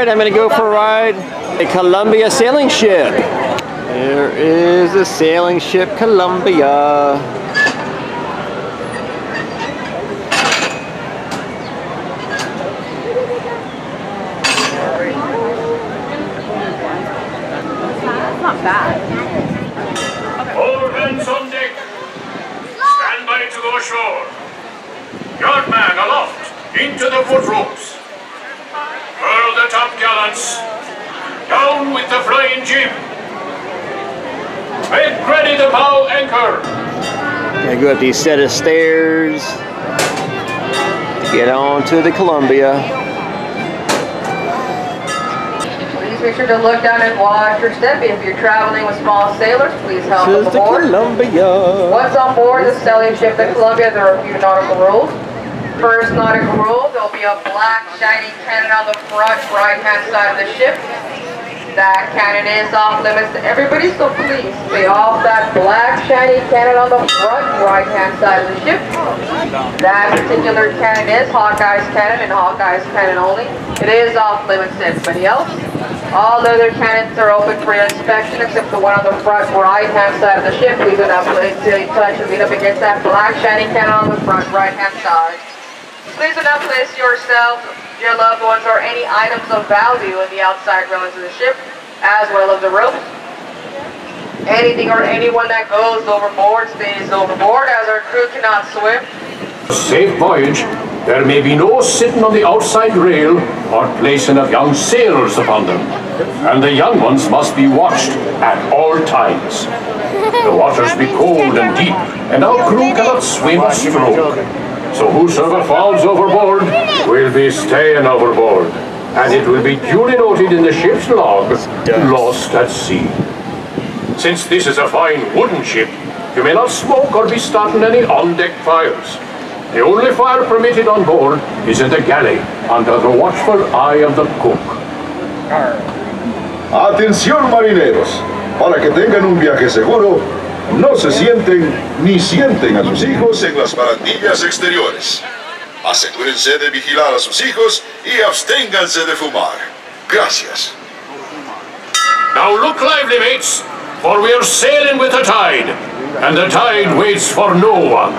right, I'm gonna go for a ride. A Columbia sailing ship. There is the sailing ship Columbia. Not bad. All hands on deck. Stand by to go ashore. Yardman aloft, into the foot ropes. Furl the top gallants. Down with the flying jib. Make ready the bow anchor. I go up these set of stairs to get on to the Columbia. Make sure to look down and watch your step. If you're traveling with small sailors, please help them aboard. Once on board the sailing ship, the Columbia, there are a few nautical rules. First nautical rule, there'll be a black shiny cannon on the front right-hand side of the ship. That cannon is off limits to everybody, so please stay off that black shiny cannon on the front right-hand side of the ship. That particular cannon is Hawkeye's cannon and Hawkeye's cannon only. It is off limits to everybody else. All other cannons are open for your inspection except the one on the front right-hand side of the ship. Please do not touch and lean up against that black shiny cannon on the front right-hand side. Please do not place yourself, your loved ones, or any items of value in the outside railings of the ship, as well as the ropes. Anything or anyone that goes overboard stays overboard, as our crew cannot swim. Safe voyage. There may be no sitting on the outside rail or placing of young sailors upon them, and the young ones must be watched at all times. The waters be cold and deep, and our crew cannot swim or stroke. So whosoever falls overboard will be staying overboard, and it will be duly noted in the ship's log, lost at sea. Since this is a fine wooden ship, you may not smoke or be starting any on-deck fires. The only fire permitted on board is in the galley, under the watchful eye of the cook. Atención marineros, para que tengan un viaje seguro, no se sienten ni sienten a sus hijos en las barandillas exteriores. Asegúrense de vigilar a sus hijos y absténganse de fumar. Gracias. Now look lively, mates, for we are sailing with the tide, and the tide waits for no one.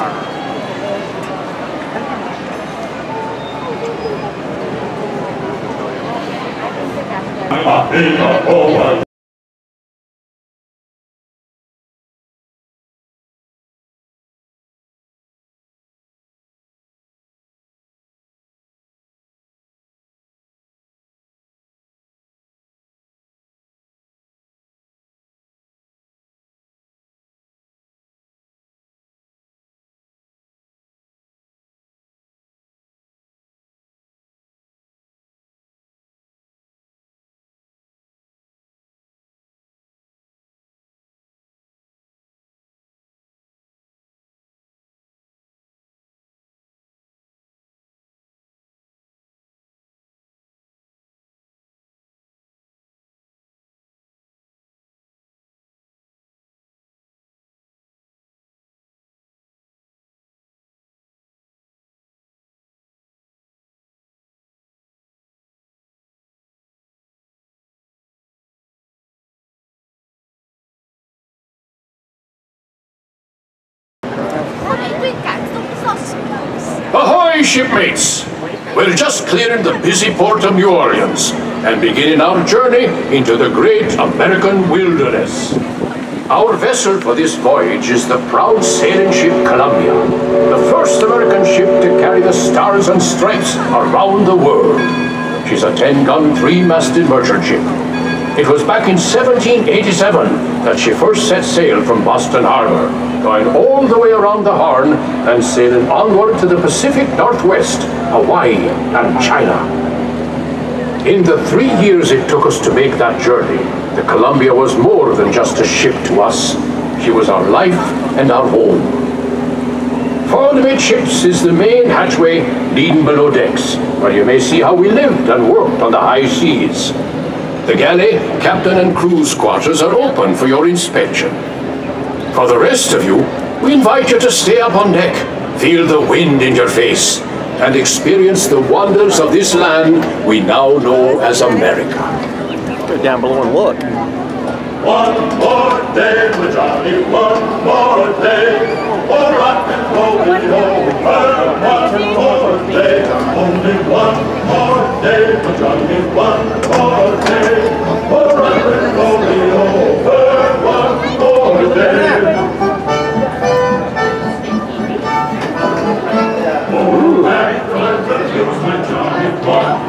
Ahoy, shipmates! We're just clearing the busy port of New Orleans and beginning our journey into the great American wilderness. Our vessel for this voyage is the proud sailing ship Columbia, the first American ship to carry the stars and stripes around the world. She's a 10-gun, 3-masted merchant ship. It was back in 1787 that she first set sail from Boston Harbor, going all the way around the Horn and sailing onward to the Pacific Northwest, Hawaii, and China. In the 3 years it took us to make that journey, the Columbia was more than just a ship to us. She was our life and our home. Forward amidships is the main hatchway leading below decks, where you may see how we lived and worked on the high seas. The galley, captain and crew's quarters are open for your inspection. For the rest of you, we invite you to stay up on deck, feel the wind in your face, and experience the wonders of this land we now know as America. Go down below and look. One more day, we're jolly, one more day, for rock and rolling over. One more day, only one more day, we're jolly, one more day, for rock and rolling over. One more day. Oh, Harry, one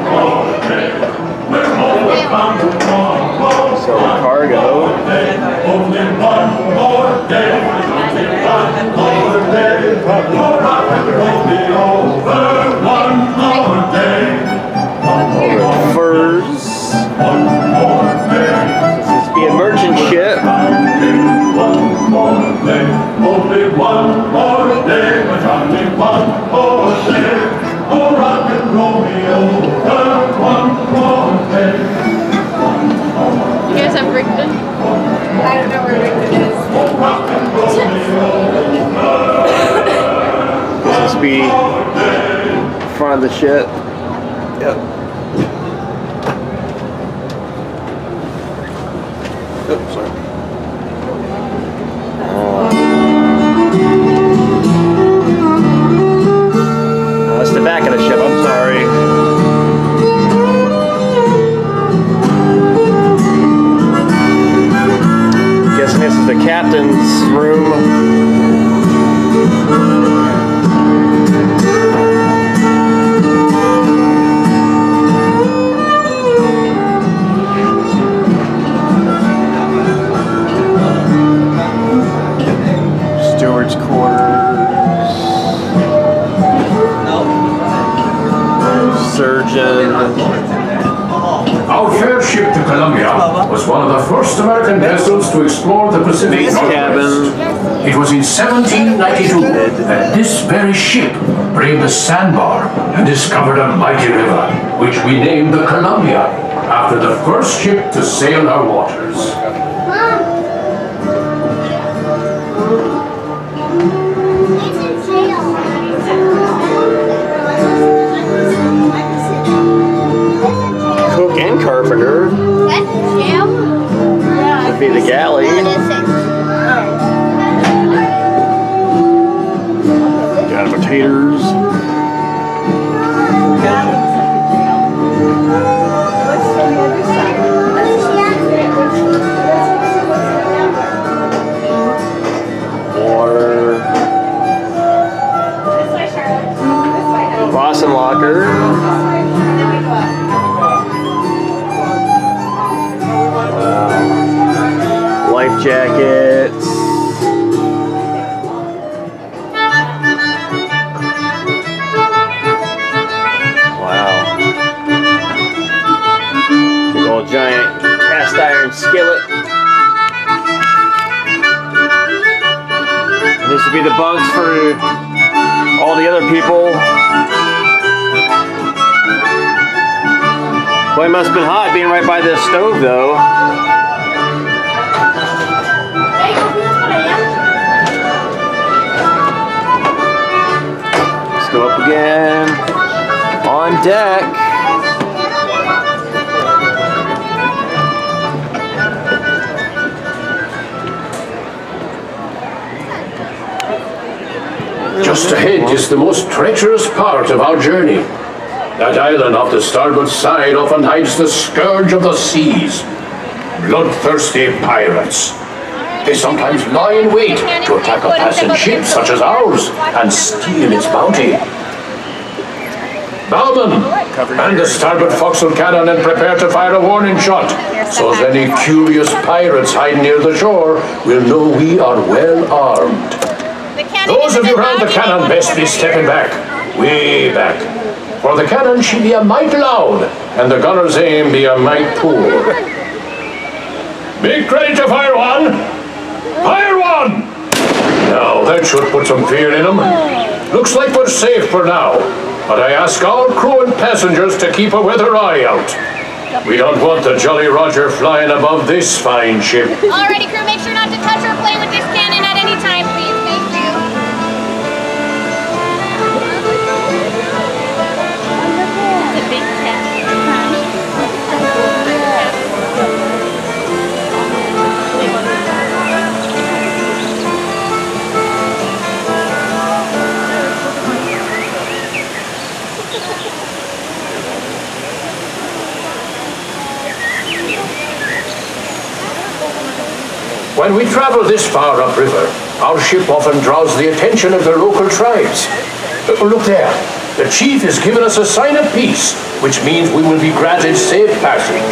more day, we're always bound to one more. So cargo. Only one more day, only one more day, for rock and roll me over. One more day, one more Furs. one more day. This is being merchant ship. One more day, only one more day, but only one more day, for rock and roll me over. One more day. You guys have Rigdon? I don't know where Rigdon is. This is be front of the ship. Yep. Oops, sorry. Oh, that's the back of the ship, I'm sorry. Guessing this is the captain's room. Steward's quarters. Surgeon. Our fair ship to Columbia was one of the first American vessels to explore the Pacific Base Northwest. cabin. It was in 1792 that this very ship braved the sandbar and discovered a mighty river, which we named the Columbia, after the first ship to sail our waters. Cook and carpenter. Would be the galley. Got potatoes. Water. Bosun locker. Life jackets. Wow. Big old giant cast iron skillet. And this would be the bunks for all the other people. Boy, it must have been hot being right by this stove though. Go up again, on deck. Just ahead is the most treacherous part of our journey. That island off the starboard side often hides the scourge of the seas. Bloodthirsty pirates. They sometimes lie in wait to attack a passing ship such as ours and steal its bounty. Bowman, man the starboard forecastle cannon and prepare to fire a warning shot, so as any curious pirates hide near the shore will know we are well armed. Those of you round the cannon best be stepping back, way back, for the cannon she be a mite loud, and the gunner's aim be a mite poor. Make ready to fire one! Fire one! Now that should put some fear in them. Looks like we're safe for now, but I ask all crew and passengers to keep a weather eye out. We don't want the Jolly Roger flying above this fine ship. Alrighty, crew, make sure not to touch or play with this cannon at any time, please. Thank you. When we travel this far upriver, our ship often draws the attention of the local tribes. Look there. The chief has given us a sign of peace, which means we will be granted safe passage.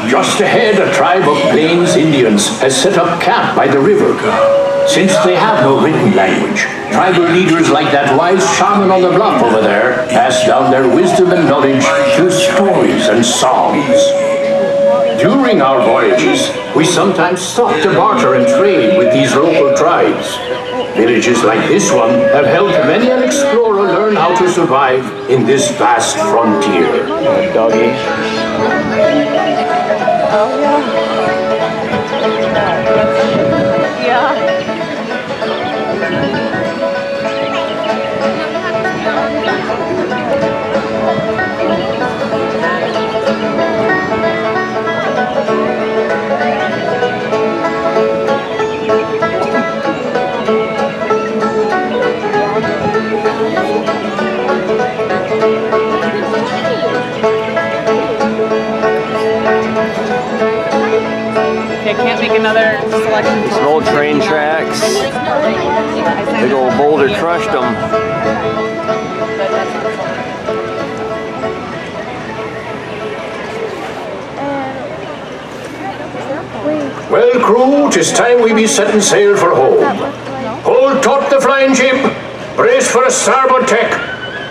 Just ahead, a tribe of Plains Indians has set up camp by the river. Since they have no written language, tribal leaders like that wise shaman on the bluff over there pass down their wisdom and knowledge through stories and songs. During our voyages, we sometimes stop to barter and trade with these local tribes. Villages like this one have helped many an explorer learn how to survive in this vast frontier. Doggy. Oh, yeah. I can't make another selection. Some old train tracks. Big old boulder crushed them. Well, crew, 'tis time we be setting sail for home. Hold taut the flying ship. Brace for a starboard tack.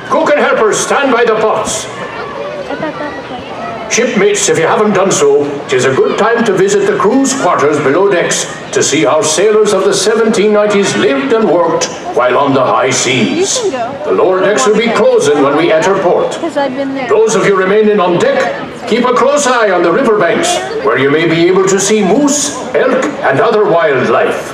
Cook and helpers stand by the pots. Shipmates, if you haven't done so, 'tis a good time to visit the crew's quarters below decks to see how sailors of the 1790s lived and worked while on the high seas. The lower decks will be closing when we enter port. Those of you remaining on deck, keep a close eye on the riverbanks, where you may be able to see moose, elk, and other wildlife.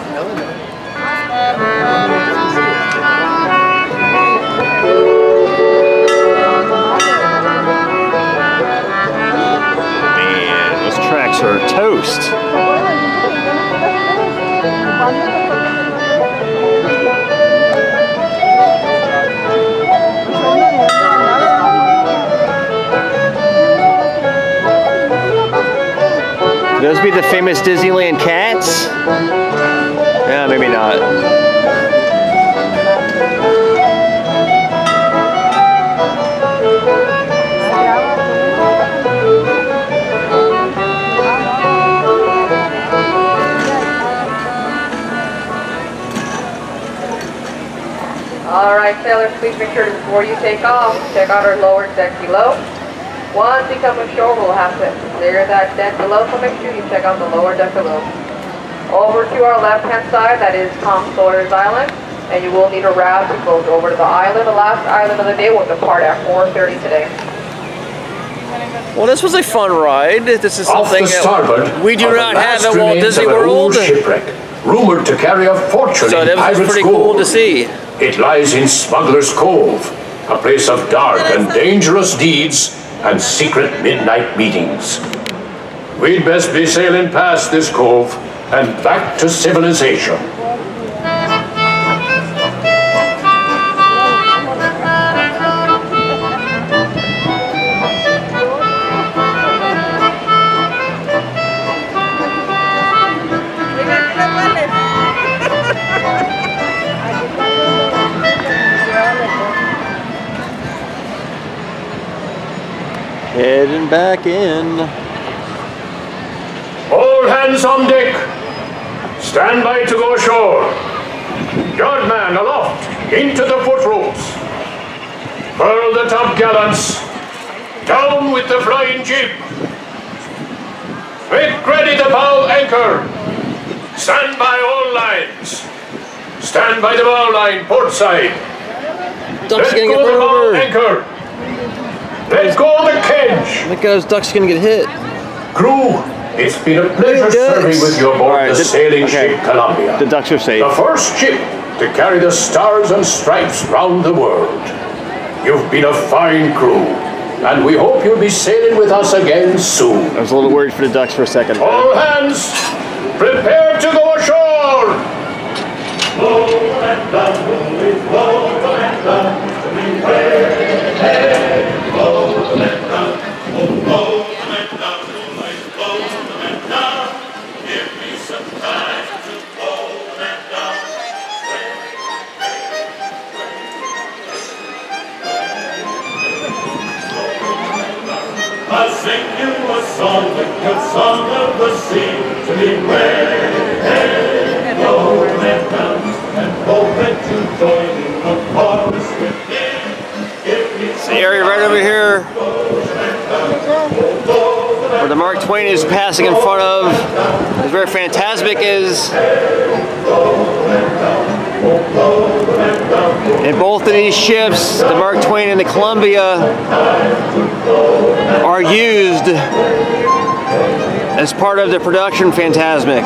Are toast. Those be the famous Disneyland cats? Yeah, maybe not. Alright sailors, please make sure before you take off, check out our lower deck below. Once you come ashore, we'll have to clear that deck below, so make sure you check out the lower deck below. Over to our left hand side, that is Tom Sawyer's Island, and you will need a raft to go over to the island. The last island of the day will depart at 4:30 today. Well, this was a fun ride. This is Off something the starboard, we do not have at Walt Disney World. World. Shipwreck. rumored to carry a fortune So in that was pirates' pretty gold. cool to see. It lies in Smuggler's Cove, a place of dark and dangerous deeds and secret midnight meetings. We'd best be sailing past this cove and back to civilization. Heading back in. All hands on deck. Stand by to go ashore. Yardman aloft, into the foot ropes. Furl the top gallants. Down with the flying jib. Make ready the bow anchor. Stand by all lines. Stand by the bow line, port side. Duck's Let gonna go get the run bow over. anchor. Let go the kedge. Look at those ducks gonna get hit. Crew, it's been a pleasure serving with you aboard Alright, the sailing ship Columbia. The ducks are safe. The first ship to carry the stars and stripes round the world. You've been a fine crew, and we hope you'll be sailing with us again soon. I was a little worried for the ducks for a second. All hands, prepare to go ashore! Blow and down, blow and down, we pray. Blow and down, blow and down, blow and down. Give me some time to blow and down. I'll sing you a song, the good song of the sea, to be ready. Blow and down, and open to join in the chorus within. It's the area right over here where the Mark Twain is passing in front of. It's where Fantasmic is. And both of these ships, the Mark Twain and the Columbia, are used as part of the production Fantasmic.